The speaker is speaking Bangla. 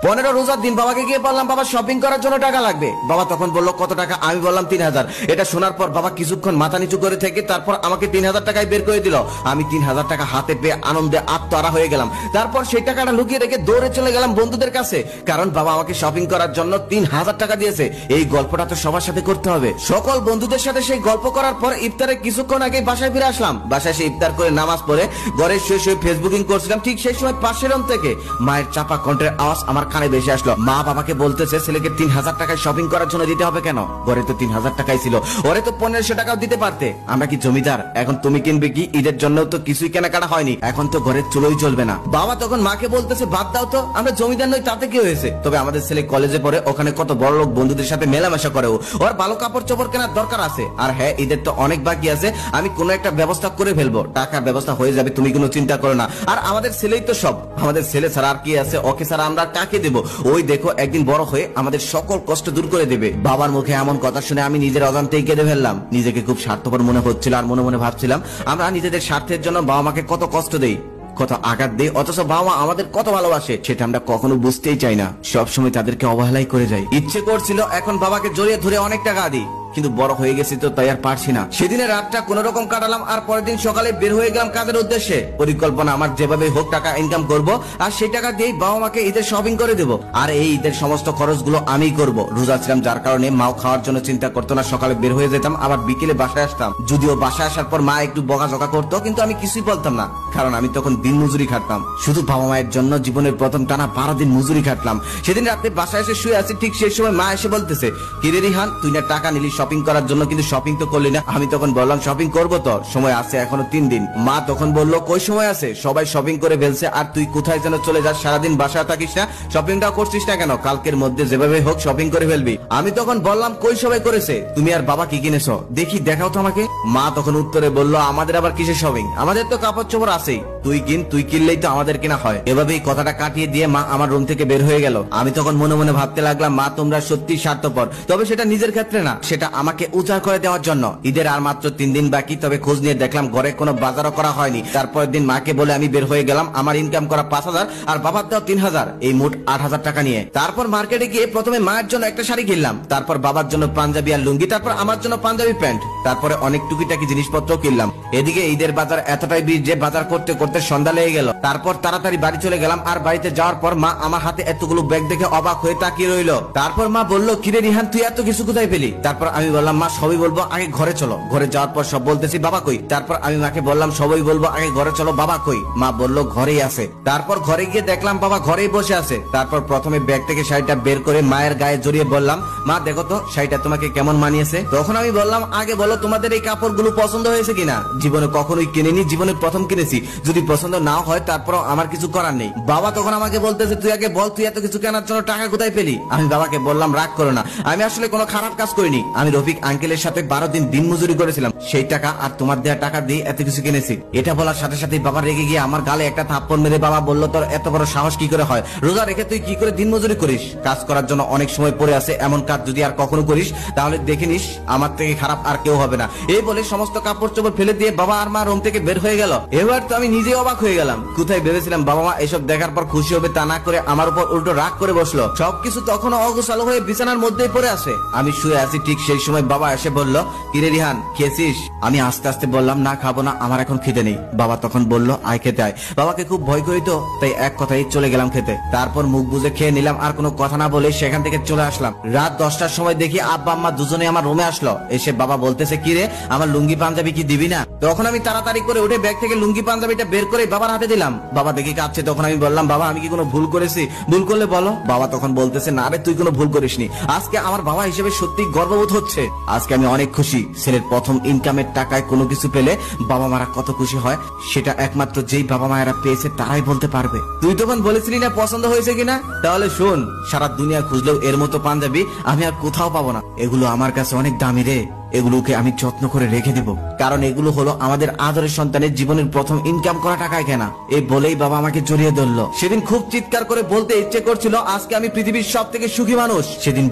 15 রোজার দিন বাবাকে গিয়ে বললাম বাবা শপিং করার জন্য টাকা লাগবে। বাবা তখন বললো কত টাকা? আমি বললাম 3000। এটা শোনার পর বাবা কিছুক্ষণ মাথা নিচু করে থেকে তারপর আমাকে 3000 টাকায় বের করে দিল। আমি 3000 টাকা হাতে পেয়ে আনন্দে আত্মহারা হয়ে গেলাম। তারপর সেই টাকাটা লুকিয়ে রেখে দৌড়ে চলে গেলাম বন্ধুদের কাছে, কারণ বাবা আমাকে শপিং করার জন্য 3000 টাকা দিয়েছে। এই গল্পটা তো সবার সাথে করতে হবে। সকল বন্ধুদের সাথে সেই গল্প করার পর ইফতারের কিছুক্ষণ আগে বাসায় ফিরে আসলাম। বাসায় এসে ইফতার করে নামাজ পড়ে ঘরে শুয়ে শুয়ে ফেসবুকিং করছিলাম। ঠিক সেই সময় পাশের রুম থেকে মায়ের চাপা কণ্ঠের আওয়াজ আমার কানে ভেসে আসলো। মা বাবাকে বলতেছে ছেলেকে 3000 টাকায় শপিং করার জন্য দিতে হবে কেন? ঘরে তো 3000 টাকাই ছিল, ওরে তো 1500 টাকাও দিতে পারতে। আমরা কি জমিদার? এখন তুমি কিনবে কি? ঈদের জন্য তো কিছুই কেনাকাটা হয়নি, এখন তো ঘরে চুলোই চলবে না। বাবা তখন মাকে বলতেছে বাদ দাও তো, আমরা জমিদার নই তাতে কি হয়েছে? তবে আমাদের ছেলে কলেজে পড়ে, ওখানে কত বড় লোক বন্ধুদের সাথে মেলামেশা করে, ওর ভালো কাপড় চোপড় কেনার দরকার আছে। আর হ্যাঁ, ঈদের তো অনেক বাকি আছে, আমি কোনো একটা ব্যবস্থা করে ফেলবো, টাকার ব্যবস্থা হয়ে যাবে, তুমি কোনো চিন্তা করো না। আর আমাদের ছেলেই তো সব, আমাদের ছেলে ছাড়া আর কি আছে? ওকে ছাড়া আমরা কাকে দেবো? ওই দেখো একদিন বড় হয়ে আমাদের সকল কষ্ট দূর করে দেবে। বাবার মুখে এমন কথা শুনে আমি নিজের অজান্তেই কেঁদে ফেললাম। নিজেকে খুব স্বার্থপর মনে হচ্ছিল, আর মনে মনে ভাবছিলাম আমরা নিজেদের স্বার্থের জন্য বাবা মাকে কত কষ্ট দেই, কত আঘাত দেই, অথচ বাবা মা আমাদের কত ভালোবাসে সেটা আমরা কখনো বুঝতেই চাই না। সবসময় তাদেরকে অবহেলাই করে যাই। ইচ্ছে করছিল এখন বাবাকে জড়িয়ে ধরে অনেক টাকা দিই, কিন্তু বড় হয়ে গেছি তো তাই আর পারছি না। সেদিনের রাতটা কোন রকম কাটালাম, আর পরের দিন সকালে বের হয়ে গেলাম কাজের উদ্দেশ্যে। পরিকল্পনা আমার যেভাবে হোক টাকা ইনকাম করব, আর সেই টাকা দিয়েই বাবা মাকে ঈদের শপিং করে দেব। আর এই ঈদের সমস্ত খরচগুলো আমি করব। রোজা ছিলাম যার কারণে মাও খাওয়ার জন্য চিন্তা করতো না। সকালে বের হয়ে যেতাম, আবার বিকেলে বাসায় আসতাম। যদিও বাসায় আসার পর মা একটু বকাঝকা করতো, কিন্তু আমি কিছুই বলতাম না, কারণ আমি তখন দিন মজুরি খাটতাম। শুধু বাবা মায়ের জন্য জীবনের প্রথম টানা 12 দিন মজুরি খাটলাম। সেদিন রাতে বাসায় এসে শুয়ে আছি, ঠিক সেই সময় মা এসে বলতেছে, কিরে রিহান, তুই না টাকা নিলি শপিং করার জন্য, কিন্তু শপিং তো করলি না? আমি তখন বললাম শপিং করবো তো, সময় আছে এখনো 3 দিন। মা তখন বললো কই সময় আছে, সবাই শপিং করে ফেলছে, আর তুই কোথায় যেন চলে যাস, সারাদিন বাসায় থাকিস না, শপিংটা করছিস না কেন? কালকের মধ্যে যেভাবে হোক শপিং করে ফেলবি। আমি তখন বললাম কই সবাই করেছে, তুমি আর বাবা কি কিনেছো দেখি, দেখাও তো আমাকে। মা তখন উত্তরে বললো আমাদের আবার কিসের শপিং, আমাদের তো কাপড় চোপড় আছেই, তুই কিন, তুই কিনলেই তো আমাদের কেনা হয়। এভাবেই কথাটা কাটিয়ে দিয়ে মা আমার রুম থেকে বের হয়ে গেল। আমি তখন মনে মনে ভাবতে লাগলাম, মা তোমরা সত্যি স্বার্থপর, তবে সেটা নিজের ক্ষেত্রে না, সেটা আমাকে উজাড় করে দেওয়ার জন্য। ঈদের আর মাত্র 3 দিন বাকি, তবে খোঁজ নিয়ে দেখলাম ঘরে কোনো বাজারও করা হয়নি। তারপরের দিন মাকে বলে আমি বের হয়ে গেলাম, আমার ইনকাম করা 5000 আর বাবার দেওয়া 3000, এই মোট 8000 টাকা নিয়ে। তারপর মার্কেটে গিয়ে প্রথমে মায়ের জন্য একটা শাড়ি কিনলাম, তারপর বাবার জন্য পাঞ্জাবি আর লুঙ্গি, তারপর আমার জন্য পাঞ্জাবি প্যান্ট, তারপরে অনেক টুকিটাকি জিনিসপত্র কিনলাম। এদিকে ঈদের বাজার এতটাই ভিড় যে বাজার করতে করতে সন্ধ্যা লেগে গেল। তারপর তাড়াতাড়ি বাড়ি চলে গেলাম, আর বাড়িতে যাওয়ার পর মা আমার হাতে এতগুলো ব্যাগ দেখে অবাক হয়ে তাকিয়ে রইল। তারপর মা বললো, কিরে রিহান, তুই এত কিছু কোথায় পেলি? তারপর আমি বললাম, মা সবই বলবো, আগে ঘরে চলো। ঘরে যাওয়ার পর সব বলতেছি, বাবা কই? তারপর আমি মাকে বললাম সবই বলবো, আগে ঘরে চলো, বাবা কই? মা বললো ঘরেই আছে। তারপর ঘরে গিয়ে দেখলাম বাবা ঘরেই বসে আছে। তারপর প্রথমে ব্যাগ থেকে শাড়িটা বের করে মায়ের গায়ে জড়িয়ে বললাম, মা দেখো তো শাড়িটা তোমাকে কেমন মানিয়েছে। তখন আমি বললাম, আগে বলো তোমাদের এই কাপড়গুলো পছন্দ হয়েছে কিনা, জীবনে কখনোই কিনিনি, জীবনে প্রথম কিনেছি, যদি পছন্দ নাও হয় তারপর আমার কিছু করার নেই। বাবা তখন আমাকে বলতেছে, তুই আগে বল তুই এত কিছু কেনার জন্য টাকা কোথায় পেলি? আমি বাবাকে বললাম, রাগ করো না, আমি আসলে কোনো খারাপ কাজ করিনি, আমি রফিক আঙ্কেলের সাথে 12 দিন দিন মজুরি করেছিলাম, সেই টাকা আর তোমার দেওয়া টাকা দিয়ে এত কিছু কিনেছি। এটা বলার সাথে সাথে বাবা রেগে গিয়ে আমার গালে একটা থাপ্পড় মেরে বাবা বললো, তোর এত বড় সাহস কি করে হয়, রোজা রেখে তুই কি করে দিন মজুরি করিস? কাজ করার জন্য অনেক সময় পড়ে আছে, এমন কাজ যদি আর কখনো করিস তাহলে দেখে নিস আমার থেকে খারাপ আর কেউ হবে না। এই বলে সমস্ত কাপড় চোপড় ফেলে দিয়ে বাবা আর মা রুম থেকে বের হয়ে গেল। এবার তো আমি নিজে অবাক হয়ে গেলাম। কোথায় ভেবেছিলাম বাবা মা এসব দেখার পর খুশি হবে, তা না করে আমার উপর উল্টো রাগ করে বসলো। সবকিছু তখনও অগোছালো হয়ে বিছানার মধ্যেই পড়ে আছে। আমি শুয়ে আছি, ঠিক সেই সময় বাবা এসে বলল, কিরে রিহান খেয়েছিস? আমি আস্তে আস্তে বললাম, না খাবো না, আমার এখন খেতে নেই। বাবা তখন বলল, আয় খেতে আয়। বাবাকে খুব ভয় করি তো, তাই এক কথাই চলে গেলাম খেতে। তারপর মুখ বুজে খেয়ে নিলাম, আর কোনো কথা না বলে সেখান থেকে চলে আসলাম। রাত 10টার সময় দেখি আব্বা আম্মা দুজনে আমার রুমে আসলো। এসে বাবা বলতেছে, কিরে আমার লুঙ্গি পাঞ্জাবি কি দিবি না? তখন আমি তাড়াতাড়ি করে উঠে ব্যাগ থেকে লুঙ্গি পাঞ্জাবিটা বের করে বাবার হাতে দিলাম। বাবা দেখি কাঁদছে। তখন আমি বললাম, বাবা আমি কি কোনো ভুল করেছি? ভুল করলে বলো। বাবা তখন বলতেছে, না রে তুই কোনো ভুল করিসনি, আজকে আমার বাবা হিসেবে সত্যি গর্ববোধ হচ্ছে। আজকে আমি অনেক খুশি। ছেলের প্রথম ইনকামের টাকায় কোনো কিছু পেলে বাবা মারা কত খুশি হয় সেটা একমাত্র যেই বাবা মায়েরা পেয়েছে তারাই বলতে পারবে। তুই তখন বলেছিলি না পছন্দ হয়েছে কিনা? তাহলে শোন, সারা দুনিয়া খুঁজলেও এর মতো পাঞ্জাবি আমি আর কোথাও পাবো না। এগুলো আমার কাছে অনেক দামি রে, এগুলোকে আমি যত্ন করে রেখে দেব, কারণ এগুলো হলো আমাদের আদরের সন্তানের জীবনের প্রথম ইনকাম করা টাকায় কেনা। এই বলেই বাবা আমাকে জড়িয়ে ধরলো। সেদিন খুব চিৎকার করে বলতে ইচ্ছে করছিল, আজকে আমি পৃথিবীর সব থেকে সুখী মানুষ। সেদিন